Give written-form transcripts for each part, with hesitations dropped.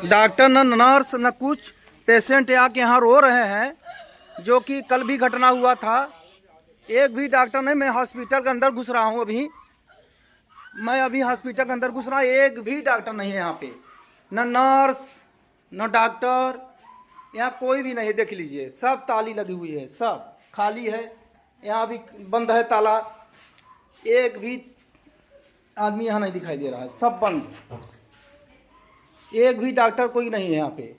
Doctor न nurse न कुछ, पेशेंट आके यहाँ रो रहे हैं, जो कि कल भी घटना हुआ था। एक भी डॉक्टर नहीं, मैं हॉस्पिटल के अंदर घुस रहा हूँ अभी, मैं अभी हॉस्पिटल के अंदर घुस रहा हूँ, एक भी डॉक्टर नहीं है यहाँ पे, न नर्स न डॉक्टर, यहाँ कोई भी नहीं। देख लीजिए सब ताली लगी हुई है, सब खाली है, यहाँ भी बंद है ताला, एक भी आदमी यहाँ नहीं दिखाई दे रहा है, सब बंद, एक भी डॉक्टर कोई नहीं है यहाँ पे।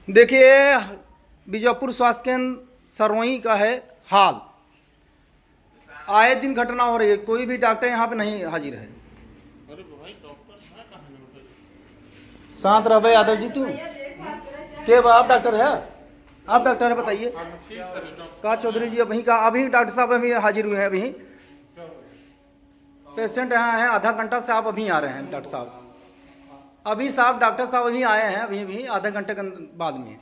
देखिए बीजापुर स्वास्थ्य केंद्र सरवई का है हाल, आए दिन घटना हो रही है, कोई भी डॉक्टर यहाँ पे नहीं हाजिर है। शांत रह भाई यादव जी, तू के आप डॉक्टर है? आप डॉक्टर है बताइए। कहा चौधरी जी अभी का, अभी डॉक्टर साहब अभी हाजिर हुए हैं, अभी पेशेंट यहाँ हैं, आधा घंटा से आप अभी आ रहे हैं डॉक्टर साहब, अभी साहब डॉक्टर साहब अभी आए हैं, अभी आधे घंटे के बाद में।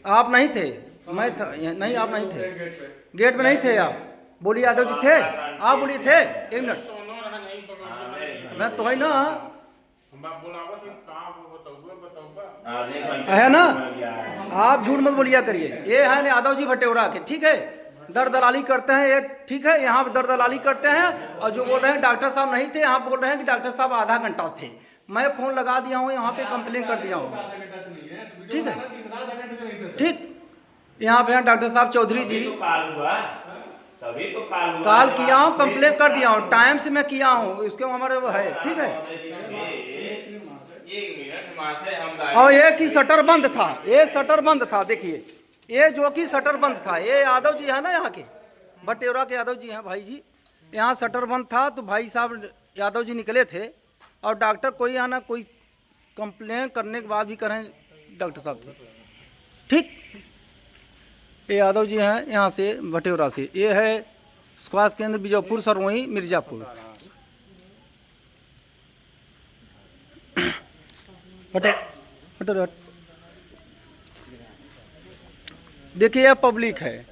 आप नहीं थे? मैं था नहीं, आप नहीं थे, गेट में नहीं थे आप। बोलिए यादव जी थे? आप बोलिए थे? एक मिनट, मैं तो है ना, है ना, आप झूठ मत बोलिया करिए। ये है ना यादव जी भटेवरा के, ठीक है, दर दलाली करते हैं ये, ठीक है, यहाँ पे दर दलाली करते हैं। और जो बोल रहे हैं डॉक्टर साहब नहीं थे, यहाँ बोल रहे हैं कि डॉक्टर साहब आधा घंटा थे। मैं फोन लगा दिया हूँ, यहाँ पे कंप्लेन कर दिया हूँ, ठीक है, ठीक। यहाँ पे डॉक्टर साहब चौधरी जी, कॉल किया हूँ, कंप्लेन कर दिया हूँ, टाइम से मैं किया हूँ, उसके हमारे वो है, ठीक है। और ये कि शटर बंद था, ये शटर बंद था, देखिए ये जो कि शटर बंद था, ये यादव जी है ना यहाँ के, भटेवरा के यादव जी हैं भाई जी, यहाँ शटर बंद था तो भाई साहब यादव जी निकले थे, और डॉक्टर कोई आना, कोई कंप्लेन करने के बाद भी करें डॉक्टर साहब थे, ठीक। ये यादव जी हैं यहाँ से भटेवरा से, ये है स्वास्थ्य केंद्र बीजापुर सरवई मिर्जापुर। देखिए यह पब्लिक है,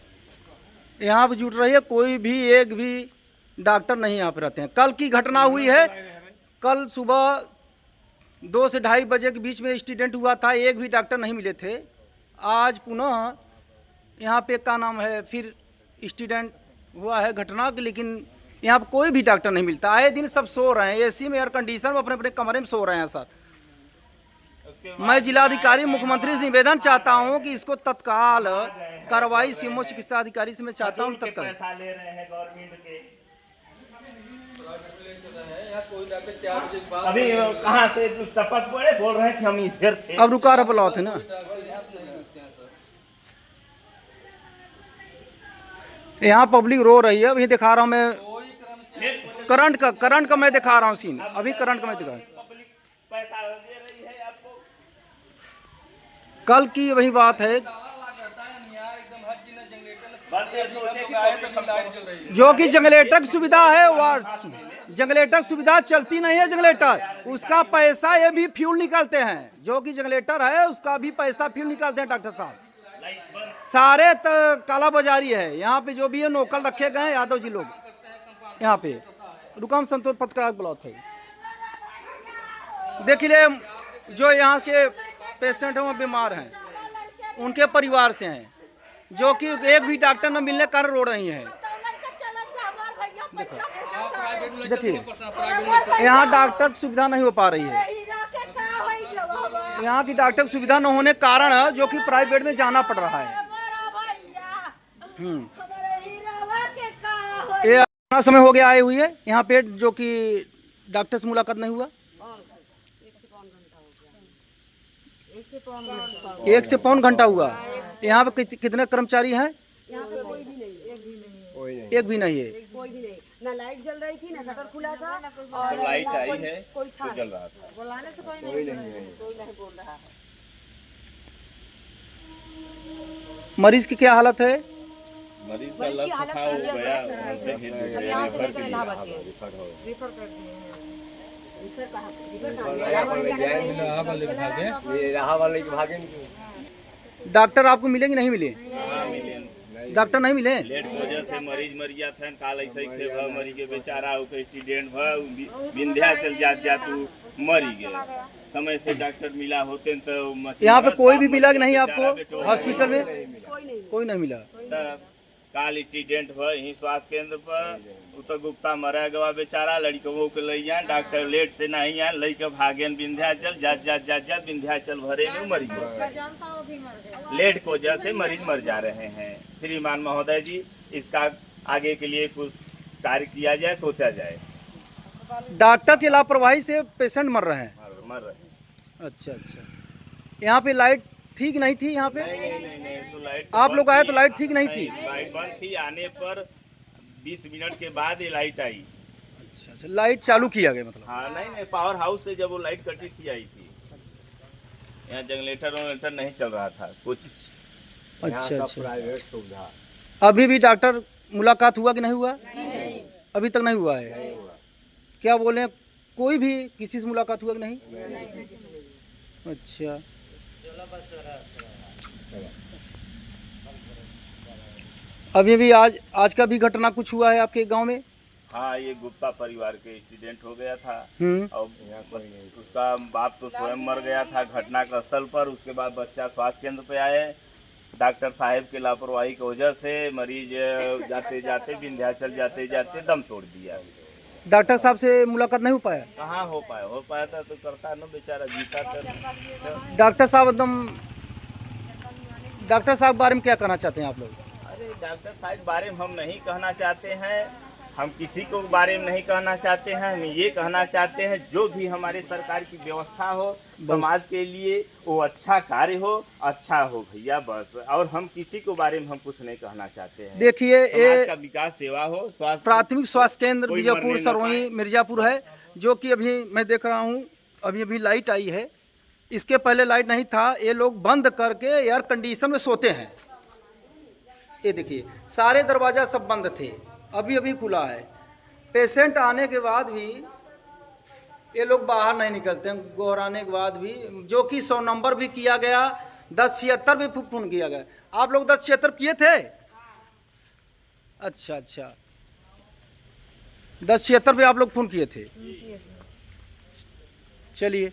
यहाँ पे जुट रही है, कोई भी एक भी डॉक्टर नहीं यहाँ पे रहते हैं। कल की घटना हुई है, कल सुबह 2 से 2:30 बजे के बीच में एक्सीडेंट हुआ था, एक भी डॉक्टर नहीं मिले थे। आज पुनः यहाँ पे क्या नाम है, फिर एक्सीडेंट हुआ है घटना, लेकिन यहाँ पे कोई भी डॉक्टर नहीं मिलता। आए दिन सब सो रहे हैं एसी में, एयर कंडीशन में, अपने अपने कमरे में सो रहे हैं सर। मैं जिलाधिकारी मुख्यमंत्री से निवेदन चाहता हूं कि इसको तत्काल कार्रवाई सीएमओ चिकित्सा अधिकारी से मैं चाहता हूं तत्काल। अभी कहां से टपक पड़े, बोल रहे हैं कि हम इधर थे। अब रुका रहा बुलाओ थे ना, यहाँ पब्लिक रो रही है, अभी दिखा रहा हूँ मैं करंट का मैं दिखा रहा हूँ सीन, अभी करंट का मैं दिखा रहा हूँ। कल की वही बात है, जो कि जनरेटर की सुविधा है, वो जनरेटर सुविधा चलती नहीं है, जनरेटर उसका पैसा ये भी फ्यूल निकालते हैं, जो कि जनरेटर है उसका भी पैसा फ्यूल निकालते हैं डॉक्टर साहब। सारे काला बाजारी है यहाँ पे, जो भी है नौकर रखे गए हैं यादव जी लोग यहाँ पे। रुकाम संतोष पत्रकार बुलाओ थे। देखिए जो यहाँ के पेशेंट हैं वो बीमार हैं, उनके परिवार से हैं, जो कि एक भी डॉक्टर न मिलने कारण रो रही हैं। देखिए यहाँ डॉक्टर की सुविधा नहीं हो पा रही है, यहाँ की डॉक्टर की सुविधा न होने के कारण जो कि प्राइवेट में जाना पड़ रहा है। ये कितना समय हो गया आए हुई है यहाँ पे, जो कि डॉक्टर से मुलाकात नहीं हुआ? 1 से पौन घंटा हुआ। यहाँ पे कितने कर्मचारी हैं? यहाँ पे कोई भी नहीं, एक भी नहीं है। कोई भी नहीं, ना लाइट जल रही थी, ना शटर खुला था, और लाइट आई है, कोई था जल रहा था, बुलाने से कोई नहीं बोल रहा है। मरीज की क्या हालत है? मरीज की हालत सीरियस है, अब यहाँ से लेकर इलाहाबाद के रेफर कर दिए हैं। ये रहा वाले के भागे डॉक्टर आपको मिलेंगे नहीं मिले? डॉक्टर नहीं मिले? लेट की वजह से मरीज मर गया था। काल ऐसे ही थे भा मरी के बेचारा ओके एक्सीडेंट भा विंध्याचल जात तू मरी गए। समय से डॉक्टर मिला होते तो यहाँ पे कोई भी मिला कि नहीं आपको हॉस्पिटल में? कोई नहीं मिला। काल एक्सीडेंट हुआ यही स्वास्थ्य केंद्र पर। तो गुप्ता मरा गवा बेचारा। लड़कों के ले जाए डॉक्टर लेट से नहीं आए लड़के भागे विंध्याचल जात विंध्याचल भरे में मर गए। लेट की वजह से मरीज मर जा रहे हैं। श्रीमान महोदय जी इसका आगे के लिए कुछ कार्य किया जाए, सोचा जाए। डॉक्टर की लापरवाही से पेशेंट मर रहे हैं। मर रहे। अच्छा अच्छा। यहाँ पे लाइट ठीक नहीं थी यहाँ पे? नहीं, तो लाइट आप लोग आए तो लाइट ठीक नहीं थी? लाइट बंद थी। आने पर 20 मिनट के बाद ये लाइट आई। अच्छा अच्छा, लाइट चालू किया गया मतलब? हाँ नहीं, पावर हाउस से जब वो लाइट कटी थी आई थी। यहाँ जनरेटर नहीं चल रहा था कुछ। अच्छा अच्छा। प्राइवेट सुविधा। अभी भी डॉक्टर मुलाकात हुआ कि नहीं हुआ? नहीं। अभी तक नहीं हुआ है। क्या बोले, कोई भी किसी से मुलाकात हुआ कि नहीं? अच्छा। अभी आज का भी घटना कुछ हुआ है आपके गांव में? हाँ, ये गुप्ता परिवार के एक्सीडेंट हो गया था और उसका बाप तो स्वयं मर गया था घटना का स्थल पर। उसके बाद बच्चा स्वास्थ्य केंद्र पे आए। डॉक्टर साहब की लापरवाही की वजह से मरीज जाते जाते विंध्याचल जाते जाते दम तोड़ दिया। डॉक्टर साहब से मुलाकात नहीं हो पाया? कहाँ हो पाया था तो करता ना बेचारा, जीता था। डॉक्टर साहब डॉक्टर साहब बारे में क्या कहना चाहते हैं आप लोग? अरे डॉक्टर साहब बारे में हम नहीं कहना चाहते हैं। हम किसी को बारे में नहीं कहना चाहते हैं। हम ये कहना चाहते हैं जो भी हमारे सरकार की व्यवस्था हो समाज के लिए वो अच्छा कार्य हो, अच्छा हो भैया, बस। और हम किसी को बारे में हम कुछ नहीं कहना चाहते हैं। देखिए, समाज का विकास सेवा हो। स्वास्थ्य प्राथमिक स्वास्थ्य केंद्र कोई बीजापुर मरने न सरवई पाए। मिर्जापुर है, जो कि अभी मैं देख रहा हूँ अभी लाइट आई है। इसके पहले लाइट नहीं था। ये लोग बंद करके एयर कंडीशन में सोते हैं। ये देखिए, सारे दरवाजा सब बंद थे, अभी खुला है। पेशेंट आने के बाद भी ये लोग बाहर नहीं निकलते हैं। गोहराने के बाद भी, जो कि 100 नंबर भी किया गया, 1076 भी फोन किया गया। आप लोग 1076 किए थे? अच्छा अच्छा, 1076 पे आप लोग फोन किए थे। चलिए।